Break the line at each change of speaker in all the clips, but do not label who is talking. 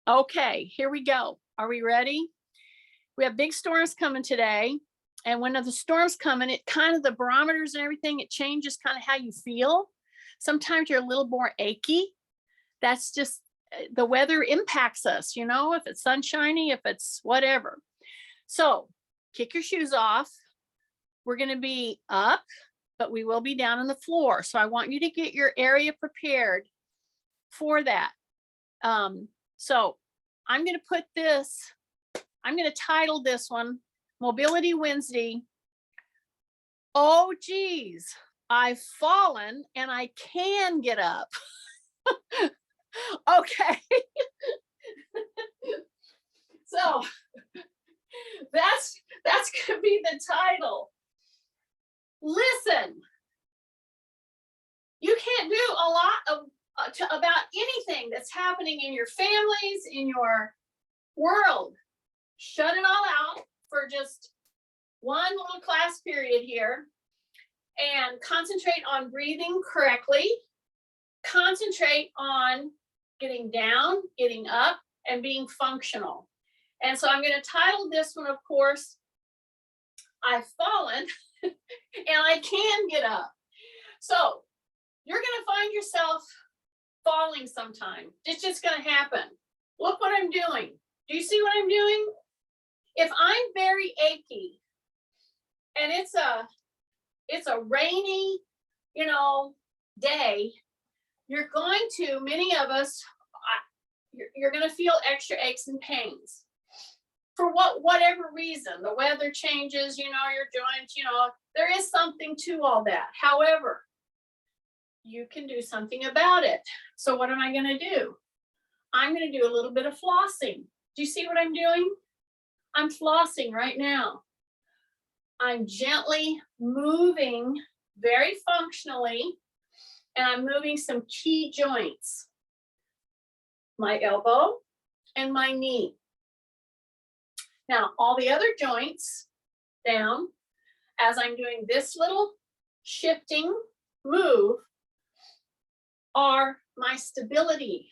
Okay, here we go. Are we ready? We have big storms coming today. And when the storms coming, it kind of the barometers and everything, it changes kind of how you feel. Sometimes you're a little more achy. That's just the weather impacts us, if it's sunshiny, if it's whatever. So kick your shoes off. We're going to be up, but we will be down on the floor. So I want you to get your area prepared for that. So I'm going to title this one Mobility Wednesday. Oh, geez, I've fallen and I can get up. Okay. So that's going to be the title. Listen, you can't do a lot of about anything that's happening in your families, in your world. Shut it all out for just one little class period here and concentrate on breathing correctly. Concentrate on getting down, getting up, and being functional. And so I'm going to title this one, of course, I've fallen and I can get up. So you're going to find yourself falling sometime. It's just going to happen. Look what I'm doing. Do you see what I'm doing? If I'm very achy and it's a rainy, day, you're going to, many of us, you're going to feel extra aches and pains for whatever reason. The weather changes, your joints, there is something to all that. However, you can do something about it. So what am I going to do? I'm going to do a little bit of flossing. Do you see what I'm doing? I'm flossing right now. I'm gently moving very functionally, and I'm moving some key joints, my elbow and my knee. Now, all the other joints down, as I'm doing this little shifting move, are my stability.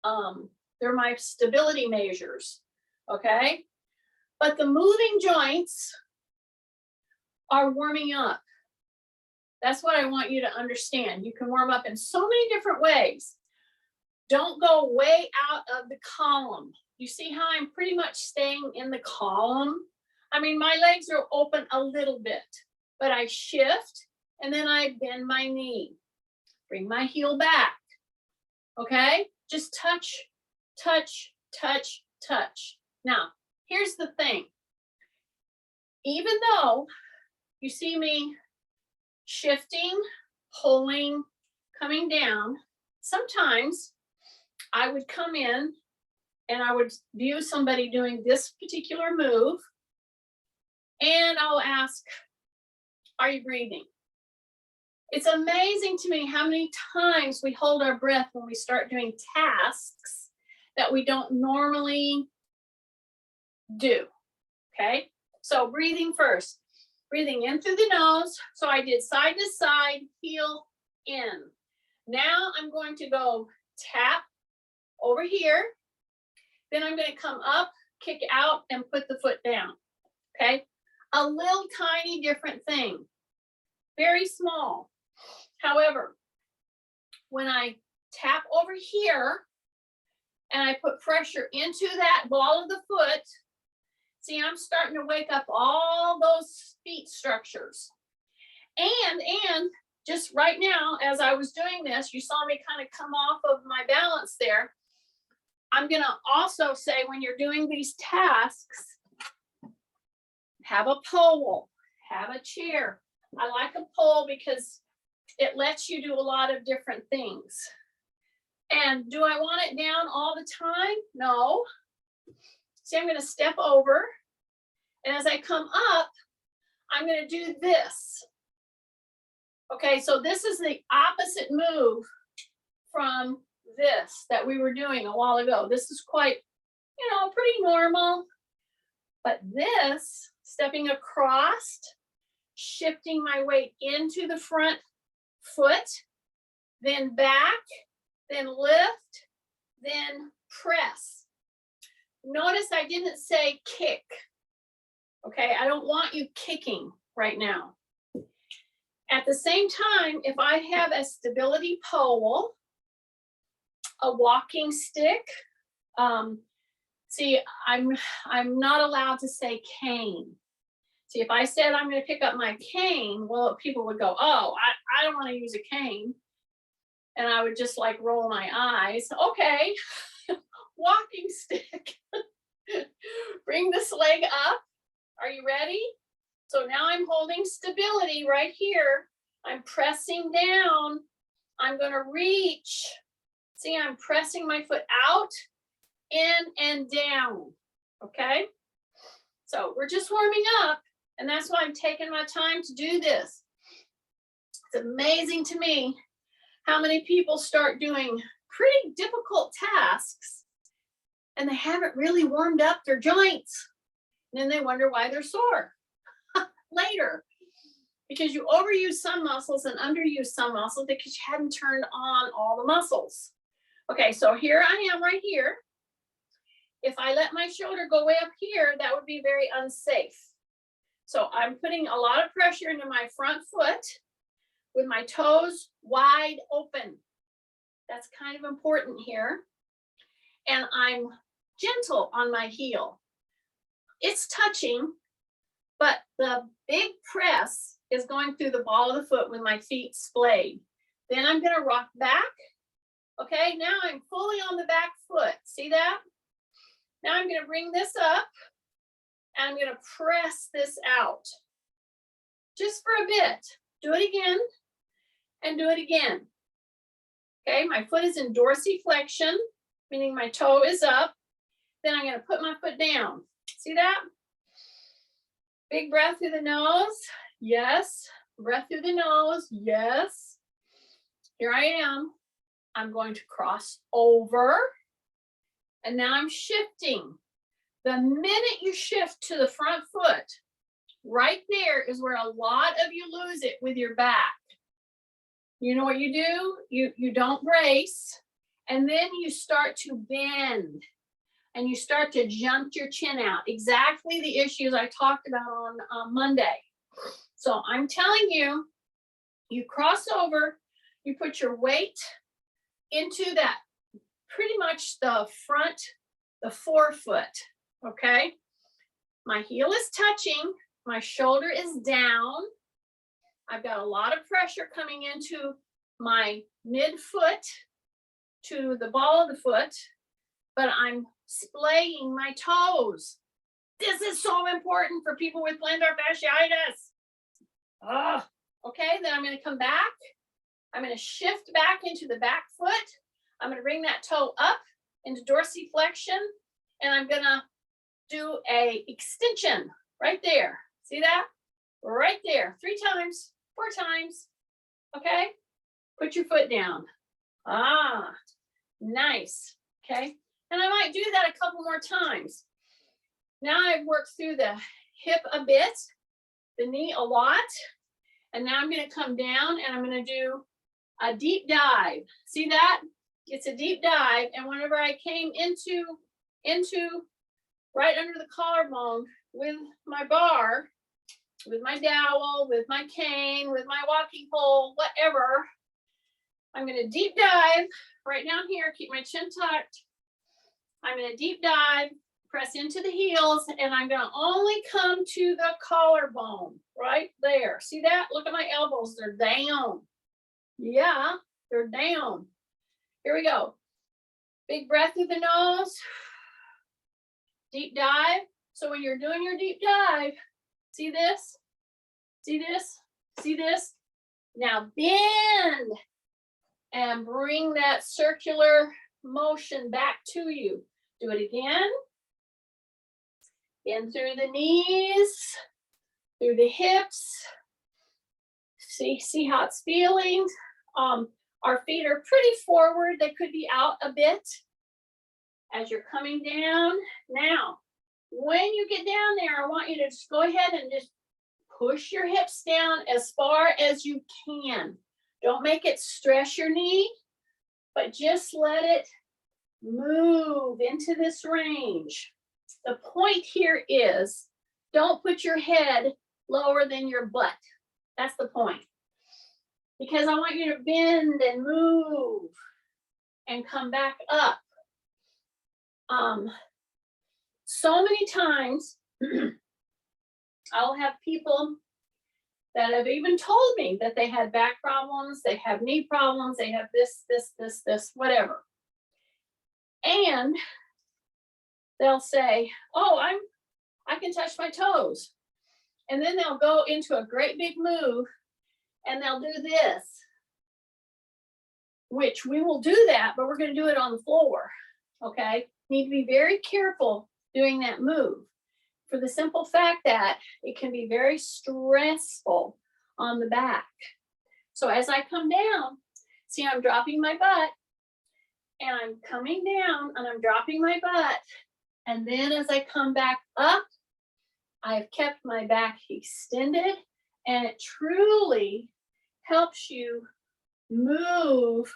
They're my stability measures, okay? But the moving joints are warming up. That's what I want you to understand. You can warm up in so many different ways. Don't go way out of the column. You see how I'm pretty much staying in the column? I mean, my legs are open a little bit, but I shift and then I bend my knee. Bring my heel back. Okay? Just touch, touch, touch, touch. Now, here's the thing. Even though you see me shifting, pulling, coming down, sometimes I would come in and I would view somebody doing this particular move, and I'll ask, are you breathing? It's amazing to me how many times we hold our breath when we start doing tasks that we don't normally do. Okay, so breathing first. Breathing in through the nose. So I did side to side, heel in. Now I'm going to go tap over here. Then I'm going to come up, kick out, and put the foot down. Okay, a little tiny different thing. Very small. However, when I tap over here and I put pressure into that ball of the foot, see, I'm starting to wake up all those feet structures. And just right now, as I was doing this, you saw me kind of come off of my balance there. I'm going to also say, when you're doing these tasks, have a pole, have a chair. I like a pole because it lets you do a lot of different things. And do I want it down all the time? No. See, I'm going to step over. And as I come up, I'm going to do this. Okay, so this is the opposite move from this that we were doing a while ago. This is quite, pretty normal. But this, stepping across, shifting my weight into the front foot, then back, then lift, then press. Notice I didn't say kick. Okay, I don't want you kicking right now. At the same time, if I have a stability pole, a walking stick, see, I'm not allowed to say cane. See, if I said I'm going to pick up my cane, well, people would go, oh, I don't want to use a cane. And I would just like roll my eyes. Okay, walking stick. Bring this leg up. Are you ready? So now I'm holding stability right here. I'm pressing down. I'm going to reach. See, I'm pressing my foot out, in and down. Okay? So we're just warming up, and that's why I'm taking my time to do this. It's amazing to me how many people start doing pretty difficult tasks and they haven't really warmed up their joints. And then they wonder why they're sore later, because you overuse some muscles and underuse some muscles because you hadn't turned on all the muscles. Okay, so here I am right here. If I let my shoulder go way up here, that would be very unsafe. So I'm putting a lot of pressure into my front foot with my toes wide open. That's kind of important here. And I'm gentle on my heel. It's touching, but the big press is going through the ball of the foot with my feet splayed. Then I'm going to rock back. Okay, now I'm fully on the back foot. See that? Now I'm going to bring this up and I'm going to press this out just for a bit. Do it again and do it again. Okay, my foot is in dorsiflexion, meaning my toe is up. Then I'm going to put my foot down. See that? Big breath through the nose. Yes. Breath through the nose. Yes. Here I am. I'm going to cross over. And now I'm shifting. The minute you shift to the front foot, right there is where a lot of you lose it with your back. You know what you do? You don't brace, and then you start to bend, and you start to jump your chin out. Exactly the issues I talked about on Monday. So I'm telling you, you cross over, you put your weight into that, pretty much the front, the forefoot, okay? My heel is touching, my shoulder is down. I've got a lot of pressure coming into my midfoot to the ball of the foot, but I'm splaying my toes. This is so important for people with plantar fasciitis. Okay, then I'm going to come back. I'm going to shift back into the back foot. I'm going to bring that toe up into dorsiflexion, and I'm going to do a extension right there. See that? Right there. 3 times, 4 times. Okay? Put your foot down. Nice. Okay? And I might do that a couple more times. Now I've worked through the hip a bit, the knee a lot, and now I'm going to come down and I'm going to do a deep dive. See that? It's a deep dive, and whenever I came into right under the collarbone with my bar, with my dowel, with my cane, with my walking pole, whatever, I'm going to deep dive right down here, keep my chin tucked. I'm going to deep dive, press into the heels, and I'm going to only come to the collarbone right there. See that? Look at my elbows. They're down. Yeah, they're down. Here we go. Big breath through the nose. Deep dive. So when you're doing your deep dive, see this? See this? See this? Now bend and bring that circular motion back to you. Do it again. In through the knees, through the hips. See how it's feeling. Our feet are pretty forward. They could be out a bit as you're coming down. Now, when you get down there, I want you to just go ahead and just push your hips down as far as you can. Don't make it stress your knee, but just let it move into this range. The point here is don't put your head lower than your butt. That's the point. Because I want you to bend and move and come back up. So many times I'll have people that have even told me that they had back problems, they have knee problems, they have this, whatever. And they'll say, oh, I can touch my toes. And then they'll go into a great big move and they'll do this, which we will do that, but we're going to do it on the floor. Okay. Need to be very careful doing that move for the simple fact that it can be very stressful on the back. So as I come down, see, I'm dropping my butt and I'm coming down and I'm dropping my butt. And then as I come back up, I've kept my back extended, and it truly helps you move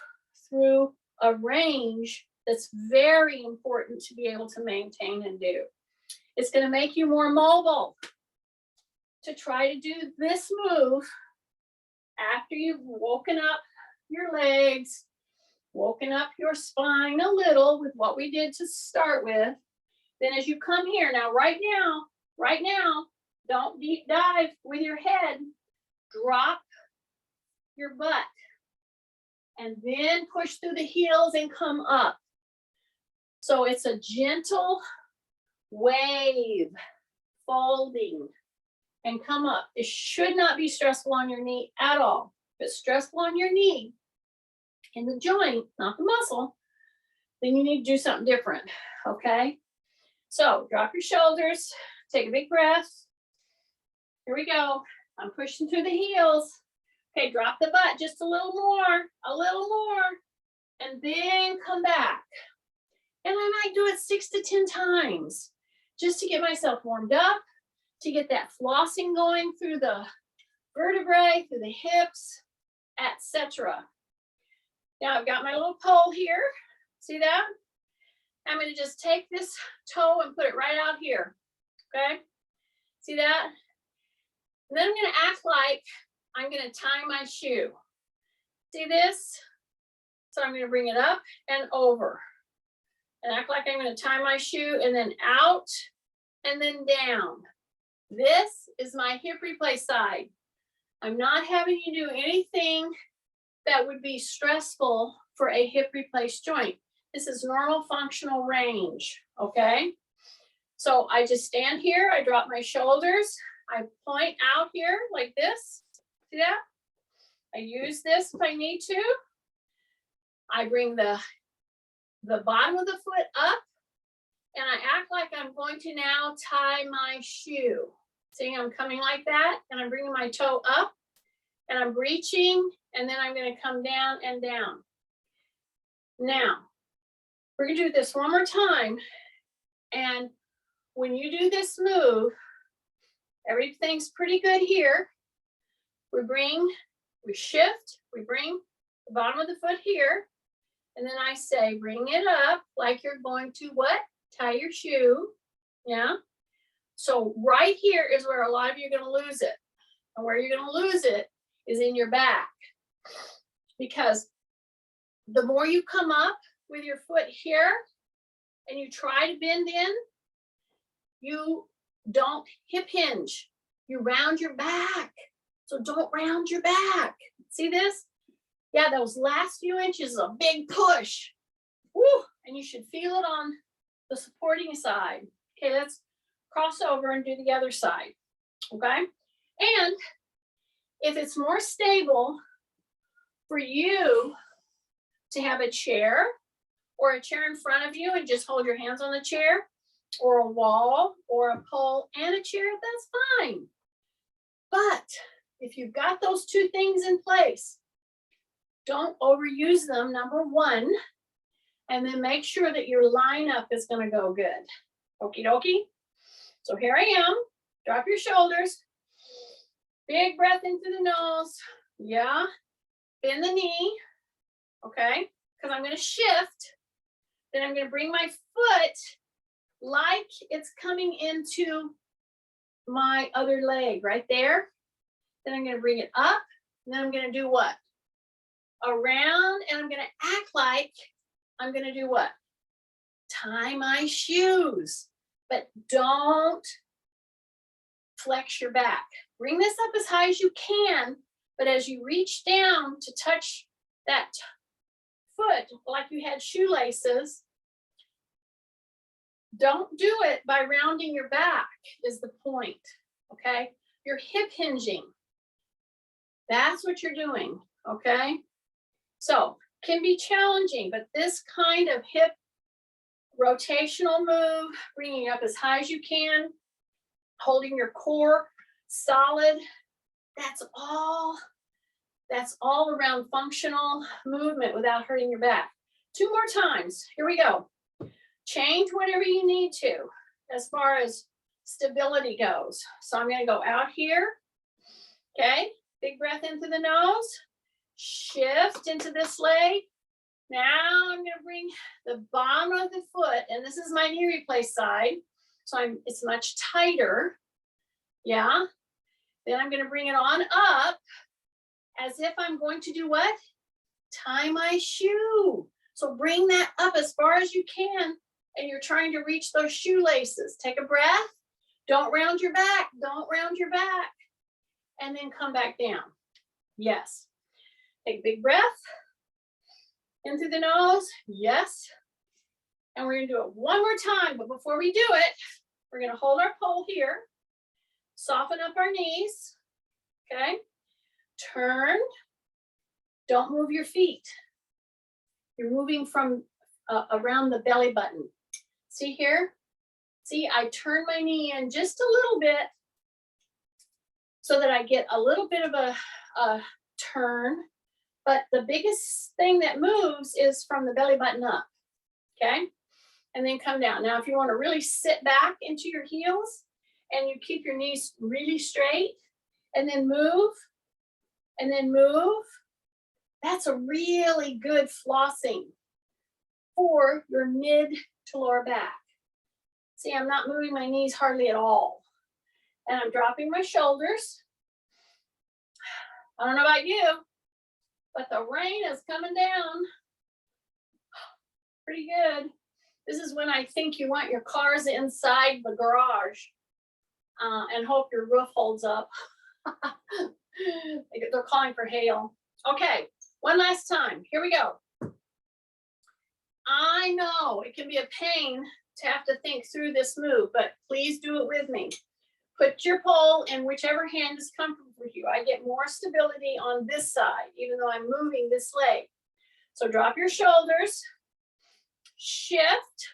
through a range that's very important to be able to maintain and do. It's going to make you more mobile to try to do this move after you've woken up your legs, woken up your spine a little with what we did to start with. Then as you come here, now right now, don't deep dive with your head, drop your butt and then push through the heels and come up. So it's a gentle wave, folding and come up. It should not be stressful on your knee at all. If it's stressful on your knee, in the joint, not the muscle, then you need to do something different, okay? So drop your shoulders, take a big breath. Here we go. I'm pushing through the heels. Okay, drop the butt just a little more, and then come back. And I might do it 6 to 10 times just to get myself warmed up, to get that flossing going through the vertebrae, through the hips, etc. Now I've got my little pole here. See that? I'm going to just take this toe and put it right out here. Okay? See that? And then I'm going to act like I'm going to tie my shoe. See this? So I'm going to bring it up and over. And act like I'm going to tie my shoe and then out and then down. This is my hip replace side. I'm not having you do anything that would be stressful for a hip replace joint. This is normal functional range, okay? So I just stand here, I drop my shoulders, I point out here like this. See that? I use this if I need to. I bring the bottom of the foot up and I act like I'm going to now tie my shoe. See, I'm coming like that and I'm bringing my toe up and I'm reaching and then I'm going to come down and down. Now, we're going to do this one more time. And when you do this move, everything's pretty good here. We shift, we bring the bottom of the foot here. And then I say, bring it up like you're going to what? Tie your shoe. Yeah. So right here is where a lot of you are going to lose it. And where you're going to lose it is in your back. Because the more you come up with your foot here and you try to bend in, you don't hip hinge. You round your back. So don't round your back. See this? Yeah, those last few inches is a big push. Woo! And you should feel it on the supporting side. Okay, let's cross over and do the other side. Okay? And if it's more stable for you to have a chair or a chair in front of you and just hold your hands on the chair, or a wall or a pole and a chair, that's fine. But if you've got those two things in place, don't overuse them, number one, and then make sure that your lineup is going to go good. Okie dokie. So here I am. Drop your shoulders. Big breath into the nose. Yeah. Bend the knee. Okay. Because I'm going to shift. Then I'm going to bring my foot like it's coming into my other leg right there. Then I'm going to bring it up. And then I'm going to do what? Around, and I'm going to act like I'm going to do what? Tie my shoes, but don't flex your back. Bring this up as high as you can, but as you reach down to touch that foot like you had shoelaces, don't do it by rounding your back is the point, okay? You're hip hinging. That's what you're doing, okay? So, can be challenging, but this kind of hip rotational move, bringing up as high as you can, holding your core solid, that's all around functional movement without hurting your back. 2 more times. Here we go. Change whatever you need to as far as stability goes. So I'm going to go out here. Okay. Big breath into the nose. Shift into this leg. Now I'm going to bring the bottom of the foot, and this is my knee replace side. So it's much tighter. Yeah. Then I'm going to bring it on up as if I'm going to do what? Tie my shoe. So bring that up as far as you can, and you're trying to reach those shoelaces. Take a breath. Don't round your back. Don't round your back. And then come back down. Yes. Take a big breath. In through the nose. Yes. And we're going to do it one more time. But before we do it, we're going to hold our pole here. Soften up our knees. Okay. Turn. Don't move your feet. You're moving from around the belly button. See here? See, I turn my knee in just a little bit so that I get a little bit of a turn. But the biggest thing that moves is from the belly button up. Okay? And then come down. Now, if you want to really sit back into your heels and you keep your knees really straight and then move, that's a really good flossing for your mid to lower back. See, I'm not moving my knees hardly at all. And I'm dropping my shoulders. I don't know about you, but the rain is coming down. Pretty good. This is when I think you want your cars inside the garage and hope your roof holds up. They're calling for hail. Okay, one last time. Here we go. I know it can be a pain to have to think through this move, but please do it with me. Put your pole in whichever hand is comfortable for you. I get more stability on this side, even though I'm moving this leg. So drop your shoulders, shift,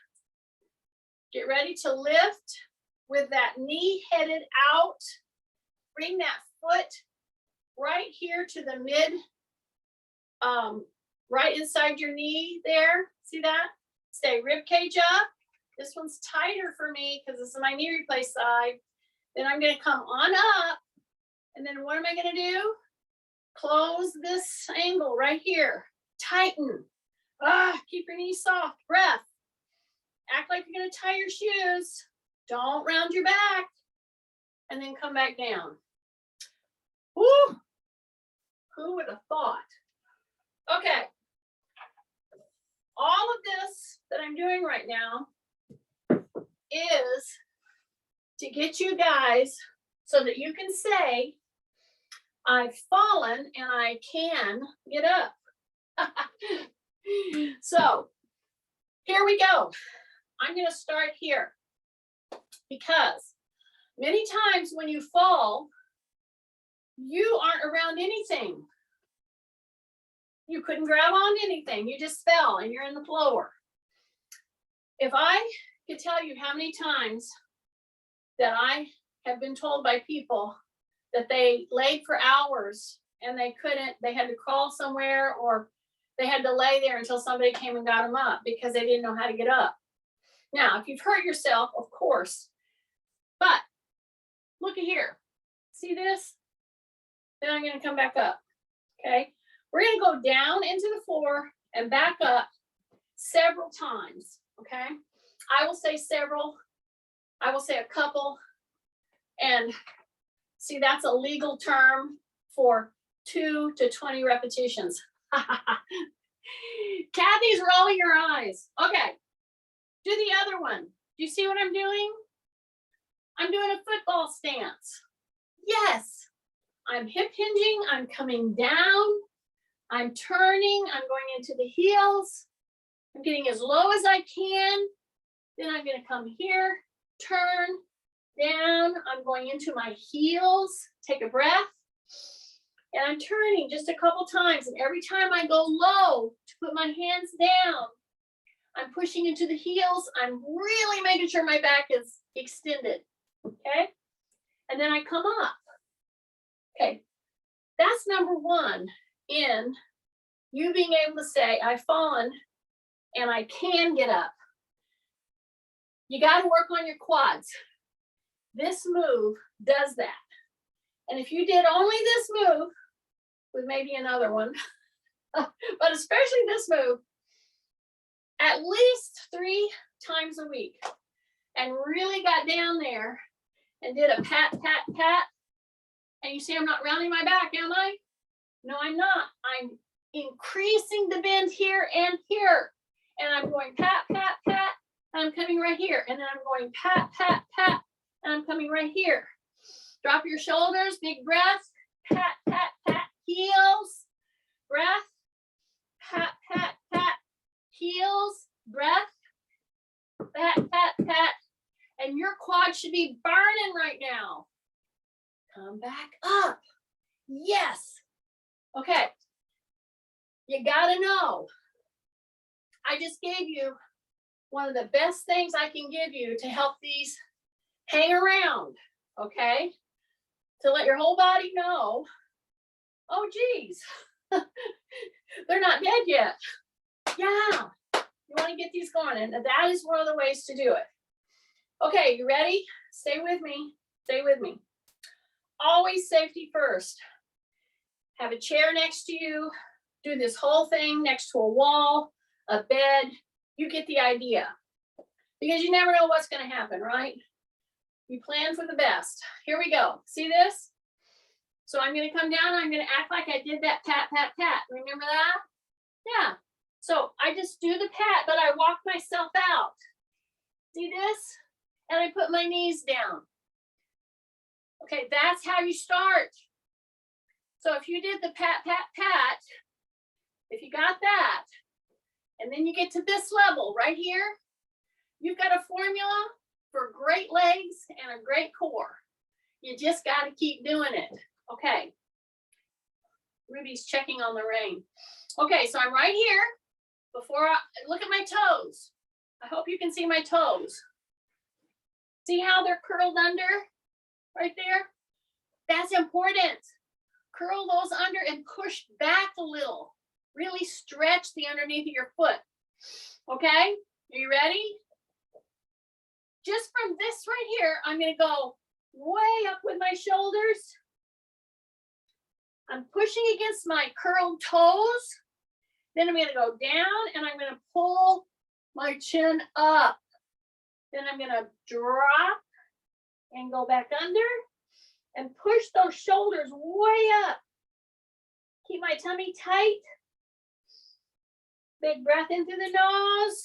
get ready to lift with that knee headed out. Bring that foot right here to the mid, right inside your knee there. See that? Stay rib cage up. This one's tighter for me because this is my knee replace side. Then I'm going to come on up. And then what am I going to do? Close this angle right here. Tighten. Keep your knees soft. Breath. Act like you're going to tie your shoes. Don't round your back. And then come back down. Woo! Who would have thought? Okay. All of this that I'm doing right now is to get you guys so that you can say, I've fallen and I can get up. So here we go. I'm going to start here because many times when you fall, you aren't around anything. You couldn't grab on anything. You just fell and you're in the floor. If I could tell you how many times that I have been told by people that they laid for hours and they had to crawl somewhere or they had to lay there until somebody came and got them up because they didn't know how to get up. Now, if you've hurt yourself, of course, but look at here. See this? Then I'm going to come back up. Okay. We're going to go down into the floor and back up several times, okay? I will say several, I will say a couple, and see, that's a legal term for 2 to 20 repetitions. Kathy's rolling her eyes. Okay, do the other one. Do you see what I'm doing? I'm doing a football stance. Yes, I'm hip hinging, I'm coming down, I'm turning, I'm going into the heels, I'm getting as low as I can, then I'm gonna come here, turn, down, I'm going into my heels, take a breath, and I'm turning just a couple times, and every time I go low to put my hands down, I'm pushing into the heels, I'm really making sure my back is extended, okay? And then I come up. Okay, that's number one in you being able to say, I've fallen and I can get up. You got to work on your quads. This move does that. And if you did only this move, with maybe another one, but especially this move, at least 3 times a week, and really got down there and did a pat, pat, pat, and you see I'm not rounding my back, am I? No, I'm not. I'm increasing the bend here and here. And I'm going pat, pat, pat, and I'm coming right here. And then I'm going pat, pat, pat, and I'm coming right here. Drop your shoulders, big breath, pat, pat, pat, heels, breath, pat, pat, pat, heels, breath, pat, pat, pat. And your quad should be burning right now. Come back up. Yes. Okay. You gotta know. I just gave you one of the best things I can give you to help these hang around. Okay. To let your whole body know, oh geez, they're not dead yet. Yeah. You want to get these going, and that is one of the ways to do it. Okay, you ready? Stay with me. Stay with me. Always safety first. Have a chair next to you. Do this whole thing next to a wall, a bed. You get the idea. Because you never know what's going to happen, right? You plan for the best. Here we go. See this? So I'm going to come down. I'm going to act like I did that pat, pat, pat. Remember that? Yeah. So I just do the pat, but I walk myself out. See this? And I put my knees down. Okay, that's how you start. So if you did the pat, pat, pat, if you got that, and then you get to this level right here, you've got a formula for great legs and a great core. You just got to keep doing it. Okay. Ruby's checking on the rain. Okay, so I'm right here. Before I look at my toes. I hope you can see my toes. See how they're curled under right there? That's important. Curl those under and push back a little. Really stretch the underneath of your foot. Okay, are you ready? Just from this right here, I'm going to go way up with my shoulders. I'm pushing against my curled toes. Then I'm going to go down and I'm going to pull my chin up. Then I'm going to drop and go back under and push those shoulders way up. Keep my tummy tight. Big breath in through the nose.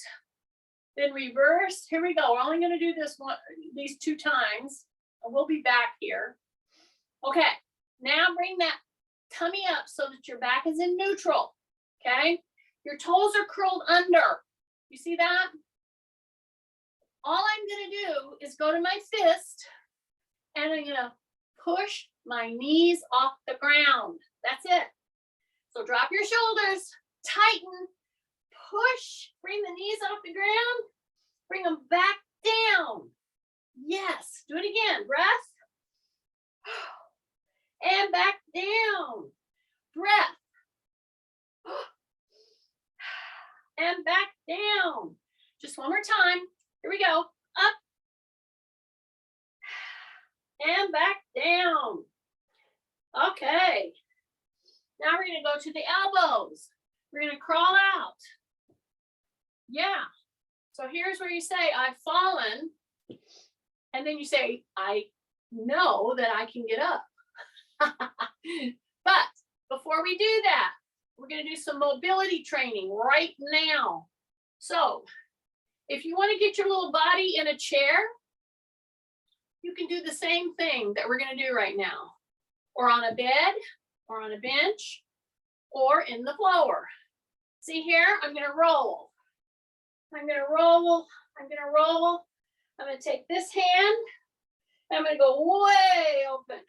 Then reverse. Here we go. We're only going to do this these 2 times. And we'll be back here. Okay. Now bring that tummy up so that your back is in neutral. Okay. Your toes are curled under. You see that? All I'm going to do is go to my fist and I'm going to push my knees off the ground. That's it. So drop your shoulders, tighten, push, bring the knees off the ground, bring them back down. Yes, do it again. Breath. And back down. Breath. And back down. Just one more time. Here we go. Up. And back down. Okay. Now we're going to go to the elbows. We're going to crawl out. Yeah. So here's where you say, I've fallen. And then you say, I know that I can get up. But before we do that, we're going to do some mobility training right now. So if you want to get your little body in a chair, you can do the same thing that we're going to do right now, or on a bed, or on a bench, or in the floor. See here, I'm going to roll. I'm going to roll. I'm going to roll. I'm going to take this hand. I'm going to go way open.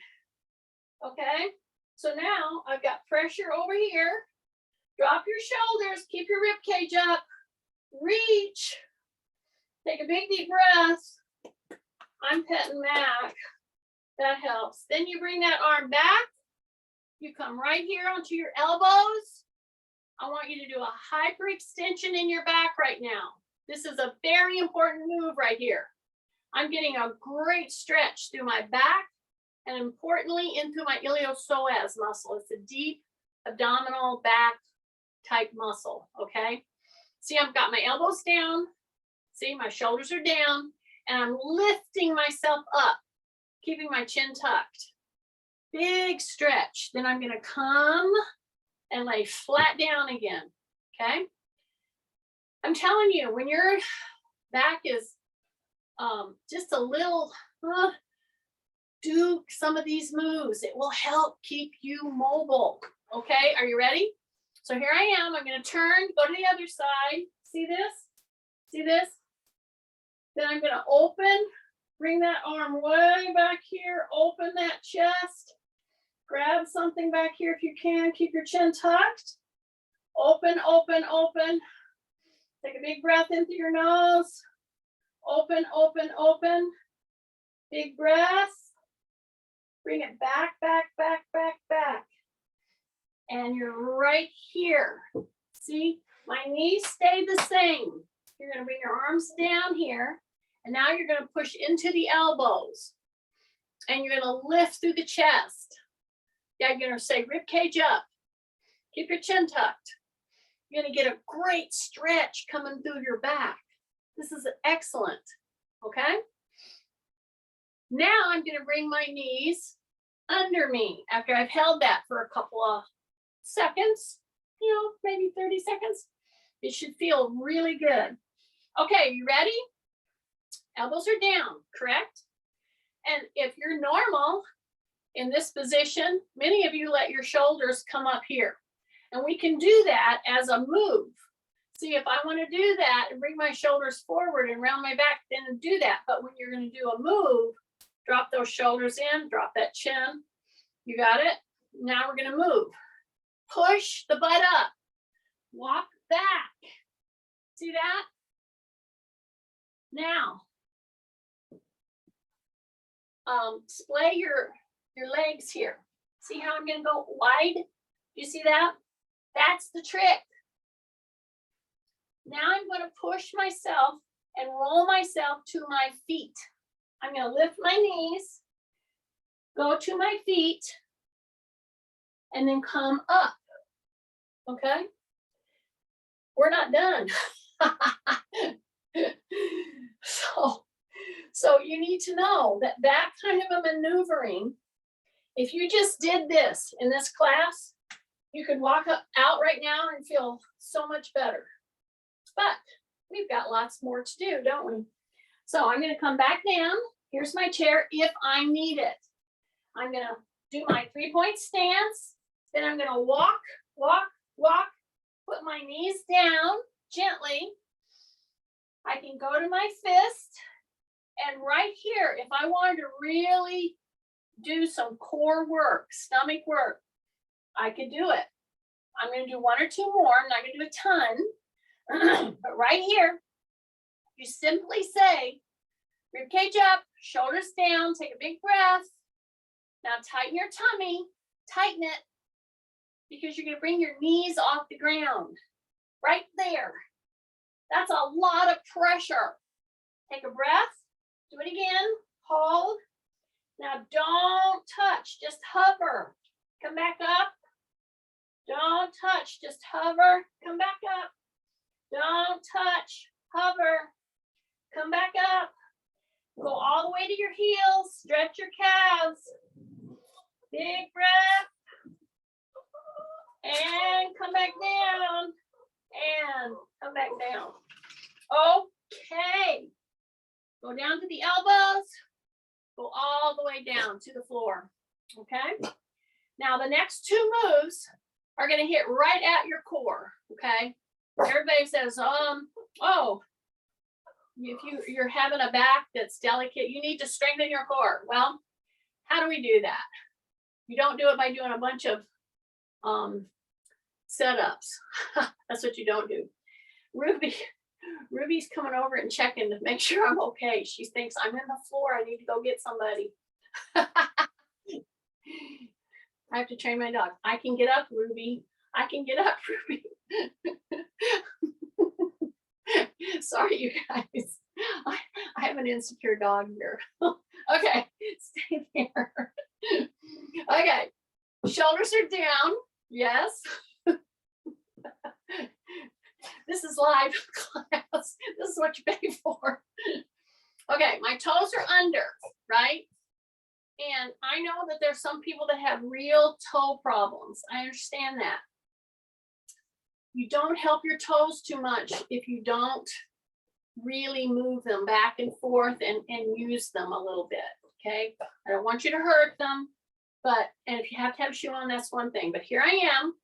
Okay. So now I've got pressure over here. Drop your shoulders. Keep your rib cage up. Reach. Take a big deep breath. I'm petting back. That helps. Then you bring that arm back. You come right here onto your elbows. I want you to do a hyperextension in your back right now. This is a very important move right here. I'm getting a great stretch through my back and importantly into my iliopsoas muscle. It's a deep abdominal back type muscle, okay? See, I've got my elbows down. See, my shoulders are down and I'm lifting myself up, keeping my chin tucked. Big stretch. Then I'm gonna come and lay flat down again, okay? I'm telling you, when your back is just a little, do some of these moves. It will help keep you mobile, okay? Are you ready? So here I am. I'm going to turn, go to the other side. See this? See this? Then I'm going to open, bring that arm way back here, open that chest, grab something back here if you can, keep your chin tucked. Open, open, open. Take a big breath in through your nose. Open, open, open. Big breath. Bring it back, back, back, back, back. And you're right here. See, my knees stay the same. You're going to bring your arms down here. And now you're going to push into the elbows. And you're going to lift through the chest. Yeah, you're going to say rib cage up. Keep your chin tucked. You're going to get a great stretch coming through your back. This is excellent, okay? Now I'm going to bring my knees under me after I've held that for a couple of seconds, maybe 30 seconds. It should feel really good. Okay, you ready? Elbows are down, correct? And if you're normal in this position, many of you let your shoulders come up here. And we can do that as a move. See, if I want to do that and bring my shoulders forward and round my back, then do that. But when you're going to do a move, drop those shoulders in, drop that chin. You got it? Now we're going to move. Push the butt up. Walk back. See that? Now, splay your legs here. See how I'm going to go wide? You see that? That's the trick. Now I'm going to push myself and roll myself to my feet. I'm going to lift my knees, go to my feet, and then come up. Okay? We're not done. So you need to know that that kind of a maneuvering, if you just did this in this class, you could walk out right now and feel so much better. But we've got lots more to do, don't we? So I'm going to come back down. Here's my chair if I need it. I'm going to do my 3-point stance. Then I'm going to walk, walk, walk, put my knees down gently. I can go to my fist. And right here, if I wanted to really do some core work, stomach work, I could do it. I'm going to do 1 or 2 more. I'm not going to do a ton. But right here, you simply say, rib cage up, shoulders down, take a big breath. Now tighten your tummy, tighten it, because you're going to bring your knees off the ground. Right there. That's a lot of pressure. Take a breath, do it again, hold. Now don't touch, just hover. Come back up. Don't touch, just hover, come back up. Don't touch. Hover. Come back up. Go all the way to your heels. Stretch your calves. Big breath. And come back down. And come back down. Okay. Go down to the elbows. Go all the way down to the floor. Okay. Now the next two moves are going to hit right at your core. Okay. Everybody says, oh, if you're having a back that's delicate, you need to strengthen your core. Well, how do we do that? You don't do it by doing a bunch of setups. That's what you don't do. Ruby's coming over and checking to make sure I'm okay. She thinks I'm in the floor. I need to go get somebody. I have to train my dog. I can get up, Ruby. I can get up, Ruby. Sorry, you guys. I have an insecure dog here. Okay, stay there. Okay, shoulders are down. Yes. This is live class. This is what you pay for. Okay, my toes are under, right? And I know that there's some people that have real toe problems. I understand that. You don't help your toes too much if you don't really move them back and forth and use them a little bit, okay? I don't want you to hurt them, and if you have to have a shoe on, that's one thing. But here I am,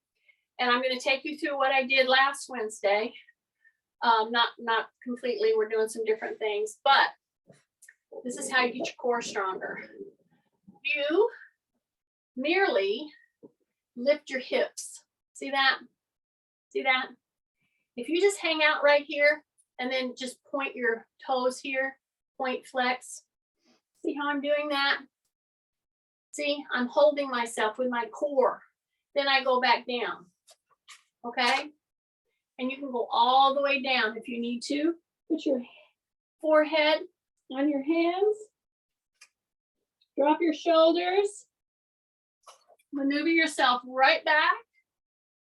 and I'm going to take you through what I did last Wednesday. Not completely, we're doing some different things, but this is how you get your core stronger. You merely lift your hips. See that? See that? If you just hang out right here and then just point your toes here, point flex. See how I'm doing that? See, I'm holding myself with my core. Then I go back down. Okay? And you can go all the way down if you need to. Put your forehead on your hands. Drop your shoulders. Maneuver yourself right back.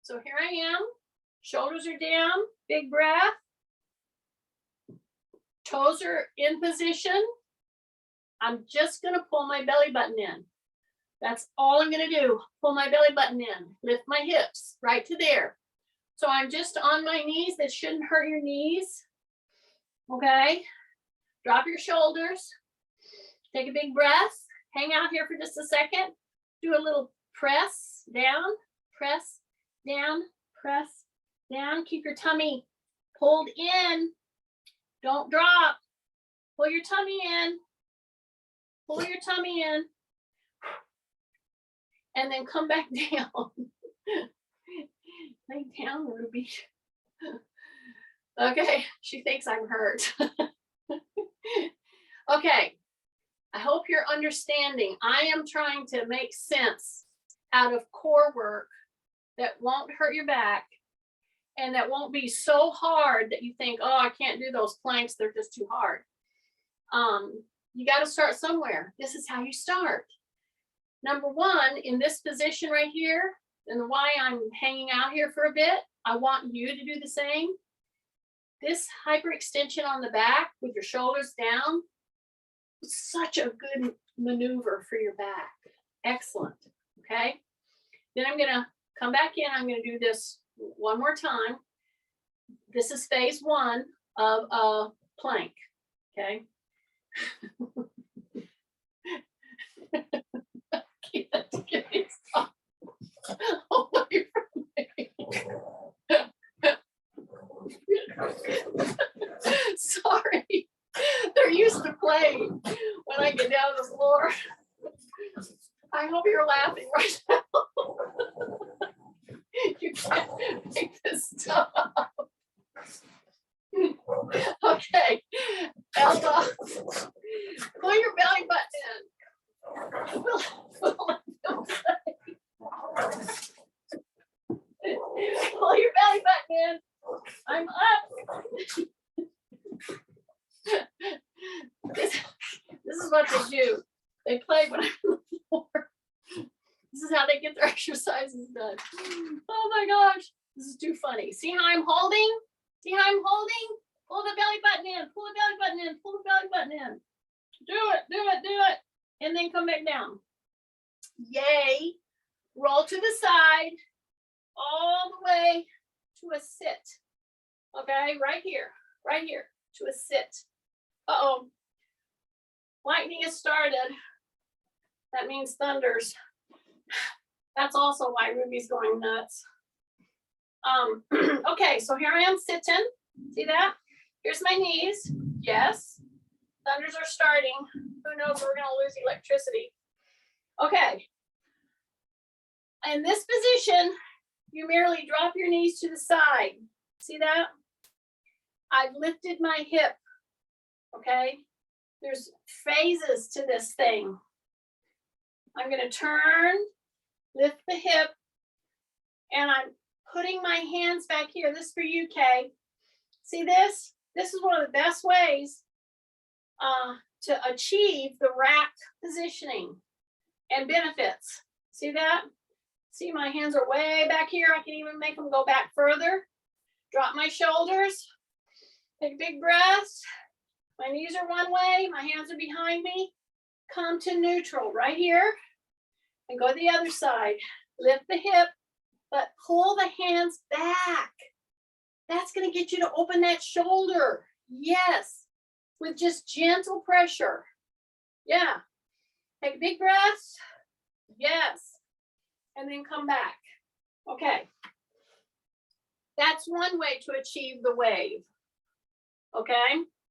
So here I am. Shoulders are down. Big breath. Toes are in position. I'm just going to pull my belly button in. That's all I'm going to do. Pull my belly button in. Lift my hips right to there. So I'm just on my knees. That shouldn't hurt your knees. Okay. Drop your shoulders. Take a big breath. Hang out here for just a second. Do a little press down, press down, press down. Keep your tummy pulled in. Don't drop. Pull your tummy in. Pull your tummy in. And then come back down. Lay down, Ruby. Okay, she thinks I'm hurt. Okay, I hope you're understanding. I am trying to make sense out of core work that won't hurt your back and that won't be so hard that you think, oh, I can't do those planks. They're just too hard. You got to start somewhere. This is how you start. Number one, in this position right here, and why I'm hanging out here for a bit, I want you to do the same. This hyperextension on the back with your shoulders down, it's such a good maneuver for your back. Excellent. Okay. Then I'm going to come back in. I'm going to do this one more time. This is phase one of a plank. Okay. Get me stop. Away from me. Sorry. They're used to playing when I get down to the floor. I hope you're laughing right now. You can't make this stuff up. Okay. Elbow. Pull your belly button in. Pull your belly button in. I'm up. This is what they do. They play when I'm on the floor. This is how they get their exercises done. Oh my gosh, this is too funny. See how I'm holding? See how I'm holding? Pull the belly button in, pull the belly button in, pull the belly button in. Do it, do it, do it. And then come back down. Yay. Roll to the side, all the way to a sit. Okay, right here, to a sit. Uh-oh. Lightning has started. That means thunders. That's also why Ruby's going nuts. Okay, so here I am sitting. See that? Here's my knees. Yes. Thunders are starting. Who knows, we're going to lose electricity. Okay. In this position, you merely drop your knees to the side. See that? I've lifted my hip. Okay. There's phases to this thing. I'm going to turn, lift the hip, and I'm putting my hands back here. This is for you, Kay. See this? This is one of the best ways to achieve the rack positioning and benefits. See that? See, my hands are way back here. I can even make them go back further. Drop my shoulders. Take big breaths. My knees are one way. My hands are behind me. Come to neutral right here. And go to the other side. Lift the hip, but pull the hands back. That's going to get you to open that shoulder. Yes. With just gentle pressure. Yeah. Take a big breath. Yes. And then come back. Okay. That's one way to achieve the wave. Okay.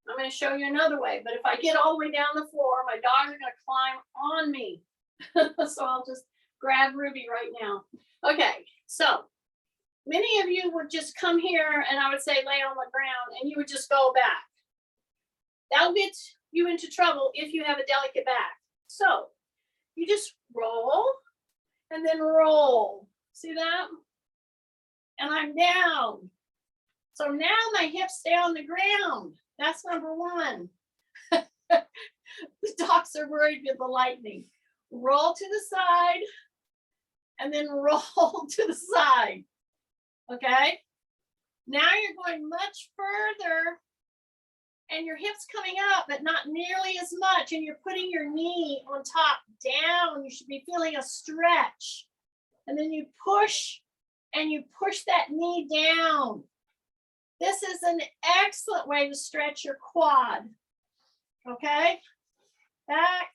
I'm going to show you another way, but if I get all the way down the floor, my dogs are going to climb on me. So I'll just grab Ruby right now. Okay. So many of you would just come here and I would say lay on the ground and you would just go back. That'll get you into trouble if you have a delicate back. So you just roll and then roll. See that? And I'm down. So now my hips stay on the ground. That's number one. The dogs are worried with the lightning. Roll to the side and then roll to the side. Okay? Now you're going much further and your hips coming up, but not nearly as much. And you're putting your knee on top down. You should be feeling a stretch. And then you push and you push that knee down. This is an excellent way to stretch your quad. Okay? Back.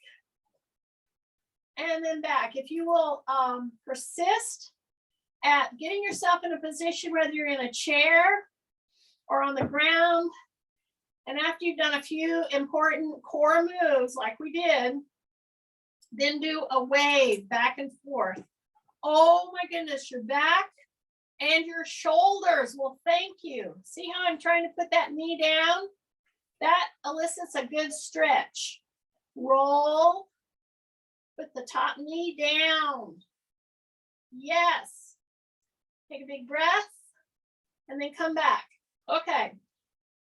And then back. If you will persist at getting yourself in a position, whether you're in a chair or on the ground, and after you've done a few important core moves like we did, then do a wave back and forth. Oh my goodness, your back and your shoulders will thank you. See how I'm trying to put that knee down? That elicits a good stretch. Roll, put the top knee down. Yes. Take a big breath and then come back. Okay.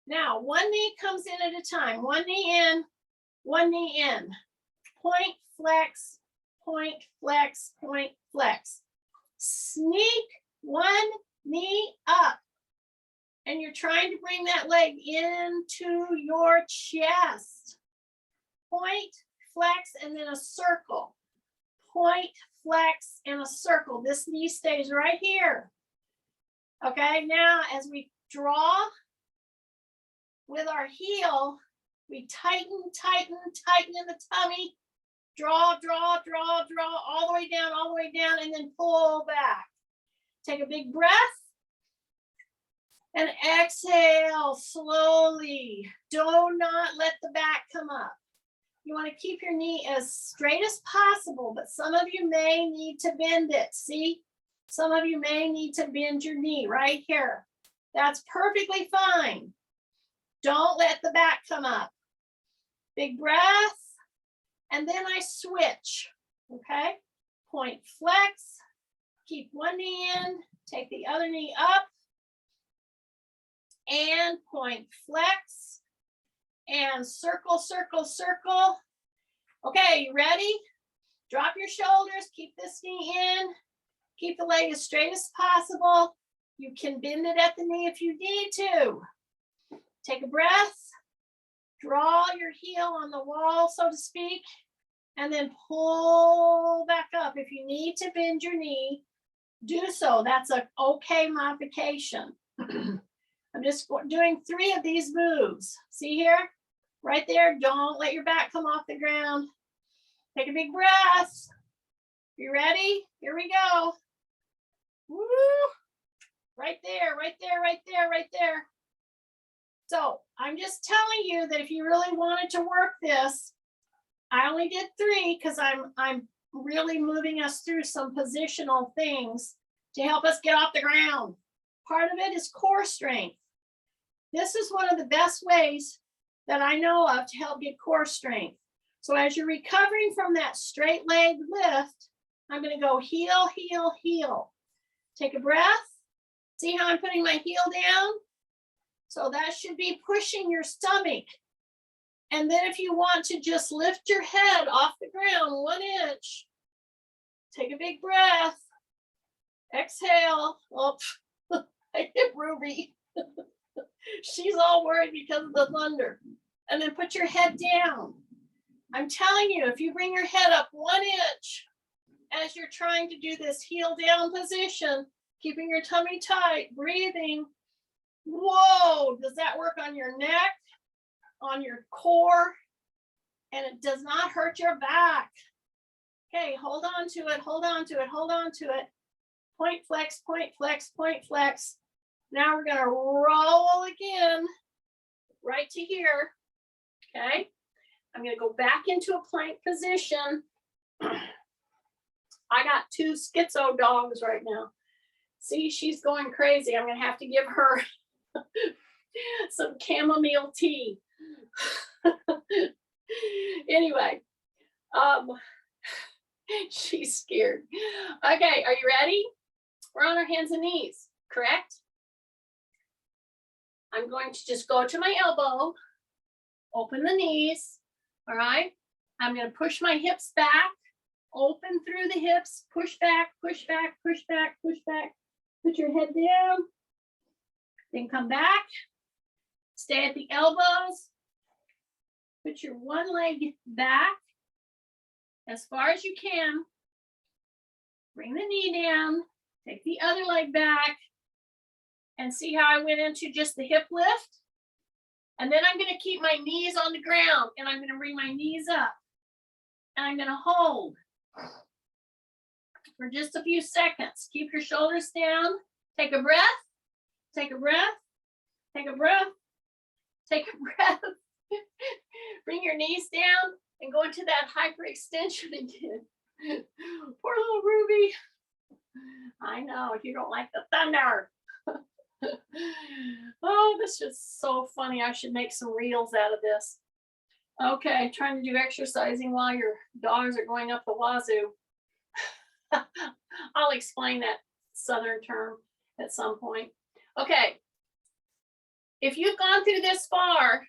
Now, one knee comes in at a time. One knee in, one knee in. Point, flex, point, flex, point, flex. Sneak one knee up. And you're trying to bring that leg into your chest. Point, flex, and then a circle. Point, flex, and a circle. This knee stays right here. Okay, now as we draw with our heel, we tighten, tighten, tighten in the tummy. Draw, draw, draw, draw, all the way down, and then pull back. Take a big breath. And exhale slowly. Do not let the back come up. You want to keep your knee as straight as possible, but some of you may need to bend it. See? Some of you may need to bend your knee right here. That's perfectly fine. Don't let the back come up. Big breath. And then I switch. Okay? Point, flex. Keep one knee in. Take the other knee up. And point, flex. And circle, circle, circle. Okay, you ready? Drop your shoulders. Keep this knee in. Keep the leg as straight as possible. You can bend it at the knee if you need to. Take a breath. Draw your heel on the wall, so to speak, and then pull back up. If you need to bend your knee, do so. That's an okay modification. I'm just doing 3 of these moves. See here? Right there. Don't let your back come off the ground. Take a big breath. You ready? Here we go. Woo! Right there, right there, right there, right there. So I'm just telling you that if you really wanted to work this, I only did 3 because I'm really moving us through some positional things to help us get off the ground. Part of it is core strength. This is one of the best ways that I know of to help get core strength. So as you're recovering from that straight leg lift, I'm going to go heel, heel, heel. Take a breath. See how I'm putting my heel down? So that should be pushing your stomach. And then if you want to just lift your head off the ground 1 inch, take a big breath. Exhale. Oh, I hit Ruby. She's all worried because of the thunder. And then put your head down. I'm telling you, if you bring your head up 1 inch as you're trying to do this heel down position, keeping your tummy tight, breathing, whoa, does that work on your neck, on your core, and it does not hurt your back. Okay, hold on to it, hold on to it, hold on to it. Point flex, point flex, point flex. Now we're gonna roll again right to here, okay? I'm gonna go back into a plank position. I got 2 schizo dogs right now. See, she's going crazy. I'm gonna have to give her some chamomile tea. Anyway, she's scared. Okay, are you ready? We're on our hands and knees, correct? I'm going to just go to my elbow, open the knees, all right? I'm gonna push my hips back, open through the hips, push back, push back, push back, push back. Put your head down, then come back. Stay at the elbows. Put your one leg back as far as you can. Bring the knee down. Take the other leg back. And see how I went into just the hip lift? And then I'm going to keep my knees on the ground. And I'm going to bring my knees up. And I'm going to hold for just a few seconds. Keep your shoulders down. Take a breath. Take a breath. Take a breath. Take a breath. Bring your knees down and go into that hyperextension again. Poor little Ruby. I know, you don't like the thunder. Oh, this is so funny. I should make some reels out of this. Okay, trying to do exercising while your dogs are going up the wazoo. I'll explain that Southern term at some point. Okay, if you've gone through this far,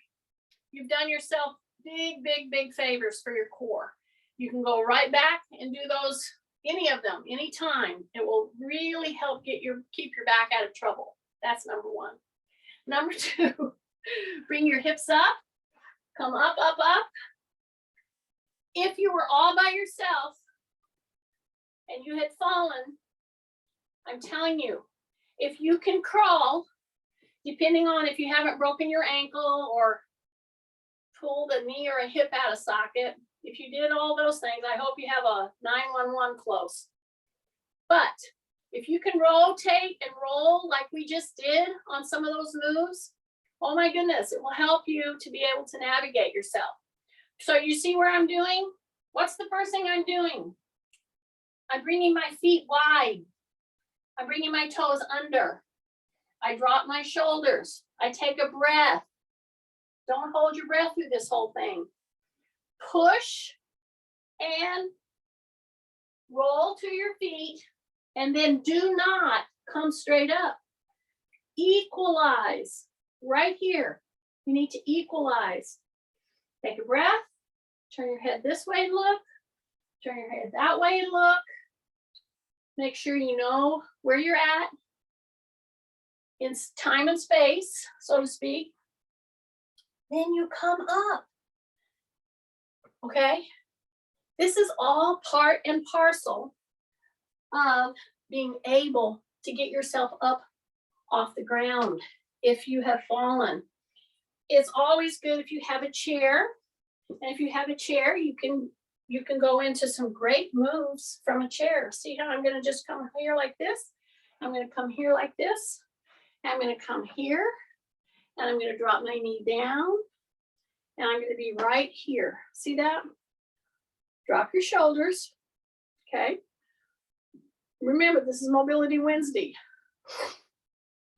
you've done yourself big, big, big favors for your core. You can go right back and do those, any of them, anytime. It will really help keep your back out of trouble. That's number 1. Number 2, bring your hips up, come up, up, up. If you were all by yourself and you had fallen, I'm telling you, if you can crawl, depending on if you haven't broken your ankle or pulled a knee or a hip out of socket, if you did all those things, I hope you have a 911 close. But if you can rotate and roll like we just did on some of those moves, oh my goodness, it will help you to be able to navigate yourself. So you see where I'm doing? What's the first thing I'm doing? I'm bringing my feet wide. I'm bringing my toes under. I drop my shoulders. I take a breath. Don't hold your breath through this whole thing. Push and roll to your feet, and then do not come straight up. Equalize right here. You need to equalize. Take a breath. Turn your head this way and look. Turn your head that way and look. Make sure you know where you're at. in time and space, so to speak, then you come up. Okay? This is all part and parcel of being able to get yourself up off the ground if you have fallen. It's always good if you have a chair. And if you have a chair, you can go into some great moves from a chair. See how I'm going to just come here like this? I'm going to come here like this. I'm going to come here. And I'm going to drop my knee down. And I'm going to be right here. See that? Drop your shoulders. Okay. Remember, this is Mobility Wednesday.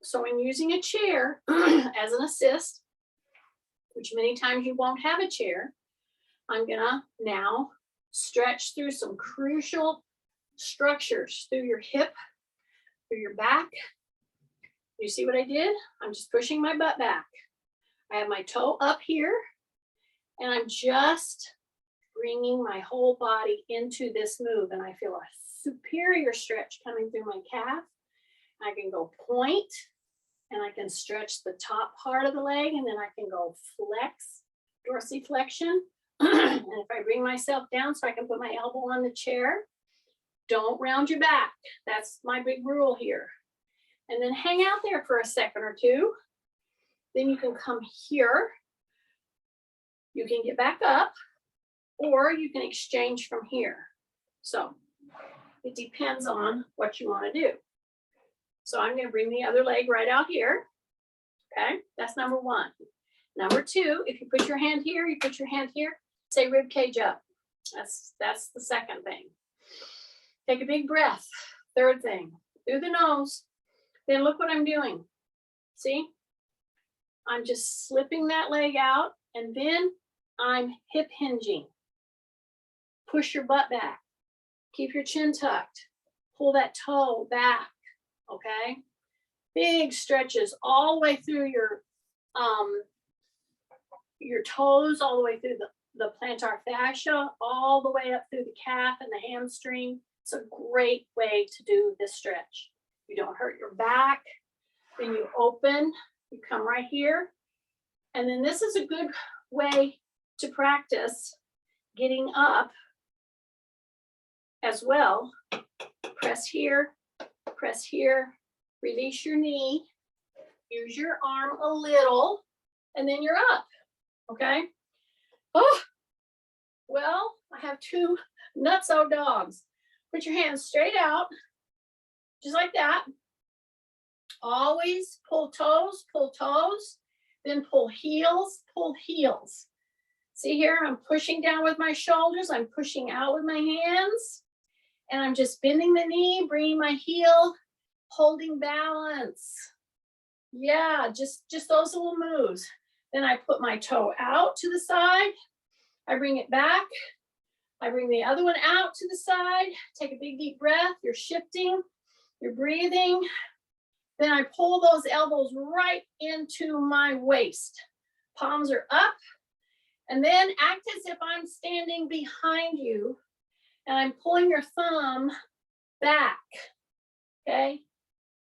So when using a chair as an assist, which many times you won't have a chair, I'm gonna now stretch through some crucial structures through your hip, through your back. You see what I did? I'm just pushing my butt back. I have my toe up here, and I'm just bringing my whole body into this move, and I feel a superior stretch coming through my calf. I can go point, and I can stretch the top part of the leg, and then I can go flex, dorsiflexion. And if I bring myself down so I can put my elbow on the chair, don't round your back. That's my big rule here. And then hang out there for a second or two. Then you can come here. You can get back up, or you can exchange from here. So it depends on what you want to do. So I'm going to bring the other leg right out here. Okay, that's number one. Number two, if you put your hand here, you put your hand here, say rib cage up. That's the second thing. Take a big breath. Third thing, through the nose. Then look what I'm doing. See? I'm just slipping that leg out, and then I'm hip hinging. Push your butt back. Keep your chin tucked. Pull that toe back. Okay? Big stretches all the way through your toes, all the way through the plantar fascia, all the way up through the calf and the hamstring. It's a great way to do this stretch. You don't hurt your back. Then you open, you come right here. And then this is a good way to practice getting up as well. Press here, release your knee, use your arm a little, and then you're up. Okay? Oh, well, I have two nutso dogs. Put your hands straight out, just like that. Always pull toes, then pull heels, See here, I'm pushing down with my shoulders, I'm pushing out with my hands, and I'm just bending the knee, bringing my heel, holding balance. Yeah, just those little moves. Then I put my toe out to the side, I bring it back, I bring the other one out to the side, take a big deep breath, you're shifting, you're breathing. Then I pull those elbows right into my waist. Palms are up, and then act as if I'm standing behind you, and I'm pulling your thumb back, okay?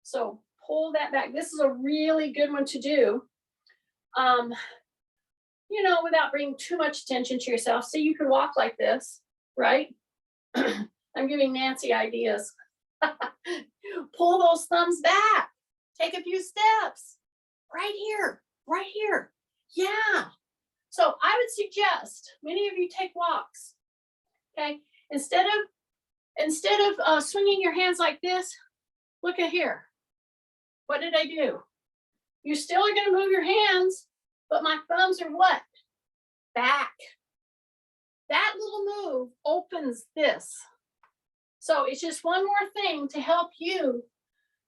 So pull that back. This is a really good one to do, without bringing too much attention to yourself. So you can walk like this, right? I'm giving Nancy ideas. Pull those thumbs back. Take a few steps. Right here. Yeah. So I would suggest many of you take walks. Okay. Instead of swinging your hands like this, look at here. What did I do? You still are going to move your hands, but my thumbs are what? Back. That little move opens this. So it's just one more thing to help you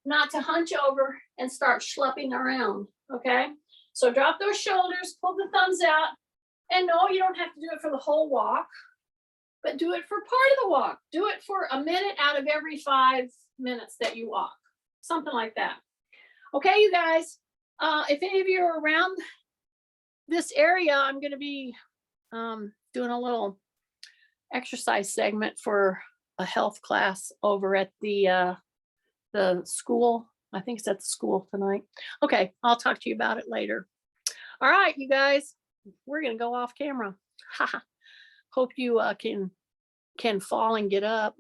not to hunch over and start schlepping around, okay? So drop those shoulders, pull the thumbs out, and no, you don't have to do it for the whole walk, but do it for part of the walk. Do it for a minute out of every 5 minutes that you walk, something like that. Okay, you guys, if any of you are around this area, I'm gonna be doing a little exercise segment for a health class over at the school
I think it's at the school tonight. Okay, I'll talk to you about it later. All right, you guys, we're gonna go off camera. Hope you can fall and get up.